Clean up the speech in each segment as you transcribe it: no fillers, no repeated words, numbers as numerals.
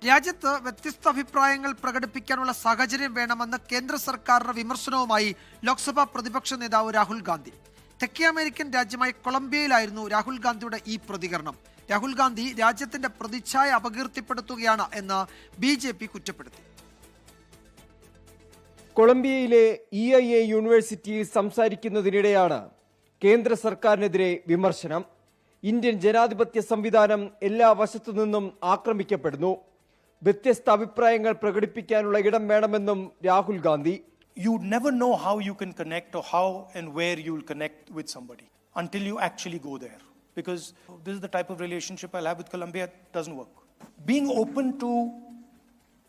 രാജ്യത്ത് വ്യത്യസ്ത അഭിപ്രായങ്ങൾ പ്രകടിപ്പിക്കാനുള്ള സാഹചര്യം വേണമെന്ന് കേന്ദ്ര സർക്കാരിന്റെ വിമർശനവുമായി ലോക്സഭാ പ്രതിപക്ഷ നേതാവ് രാഹുൽ ഗാന്ധി. തെക്കേ അമേരിക്കൻ രാജ്യമായ കൊളംബിയയിലായിരുന്നു രാഹുൽ ഗാന്ധിയുടെ ഈ പ്രതികരണം. രാഹുൽ ഗാന്ധി രാജ്യത്തിന്റെ പ്രതിച്ഛായ അപകീർത്തിപ്പെടുത്തുകയാണ് എന്ന് BJP കുറ്റപ്പെടുത്തി. കൊളംബിയയിലെ EIA യൂണിവേഴ്സിറ്റിയിൽ സംസാരിക്കുന്നതിനിടെയാണ് കേന്ദ്ര സർക്കാരിനെതിരെ വിമർശനം. ഇന്ത്യൻ ജനാധിപത്യ സംവിധാനം എല്ലാ വശത്തു നിന്നും ആക്രമിക്കപ്പെടുന്നു. വ്യത്യസ്ത അഭിപ്രായങ്ങൾ പ്രകടിപ്പിക്കാനുള്ള ഇടം വേണമെന്നും Rahul Gandhi. You never know how you can connect or how and where you'll connect with somebody until you actually go there. Because this is the type of relationship I'll have with Colombia. It doesn't work. Being open to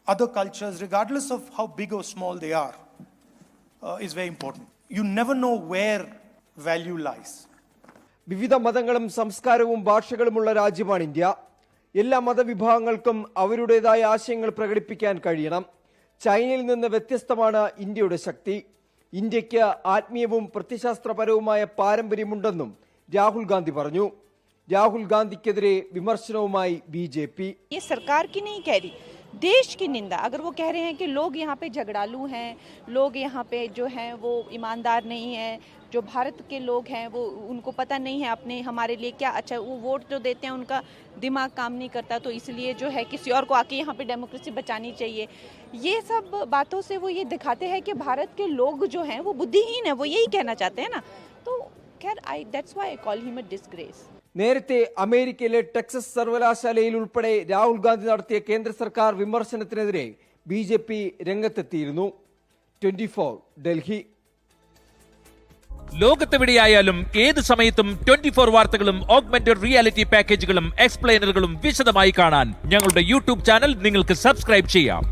other cultures, regardless of how big or small they are, is very important. You never know where value lies. വിവിധ മതങ്ങളും സംസ്കാരവും ഭാഷകളുമുള്ള രാജ്യമാണ് India. എല്ലാ മതവിഭാഗങ്ങൾക്കും അവരുടേതായ ആശയങ്ങൾ പ്രകടിപ്പിക്കാൻ കഴിയണം. ചൈനയിൽ നിന്ന് വ്യത്യസ്തമാണ് ഇന്ത്യയുടെ ശക്തി. ഇന്ത്യക്ക് ആത്മീയവും പ്രത്യശാസ്ത്രപരവുമായ പാരമ്പര്യമുണ്ടെന്നും രാഹുൽ ഗാന്ധി പറഞ്ഞു. രാഹുൽ ഗാന്ധിക്കെതിരെ വിമർശനവുമായി BJP. ये सरकार की नहीं कह रही, देश की निंदा. अगर वो कह रहे हैं कि लोग यहाँ पे झगड़ालू हैं, लोग यहाँ पे जो हैं वो ईमानदार नहीं हैं, जो भारत के लोग हैं वो उनको पता नहीं है अपने हमारे लिए क्या अच्छा, वो वोट जो देते हैं उनका दिमाग काम नहीं करता, तो इसलिए जो है किसी और को आके यहाँ पे डेमोक्रेसी बचानी चाहिए. ये सब बातों से वो ये दिखाते हैं कि भारत के लोग जो हैं वो बुद्धिहीन है, वो यही कहना चाहते हैं ना. तो खैर that's why I call him a disgrace. നേരത്തെ അമേരിക്കയിലെ ടെക്സസ് സർവകലാശാലയിൽ ഉൾപ്പെടെ രാഹുൽ ഗാന്ധി നടത്തിയ കേന്ദ്ര സർക്കാർ വിമർശനത്തിനെതിരെ BJP രംഗത്തെത്തിയിരുന്നു. 24 ഡൽഹി. ലോകത്തെവിടെയായാലും ഏത് സമയത്തും 24 വാർത്തകളും ഓഗ്മെന്റഡ് റിയാലിറ്റി പാക്കേജുകളും എക്സ്പ്ലെയിനറുകളും വിശദമായി കാണാൻ ഞങ്ങളുടെ YouTube ചാനൽ നിങ്ങൾക്ക് സബ്സ്ക്രൈബ് ചെയ്യാം.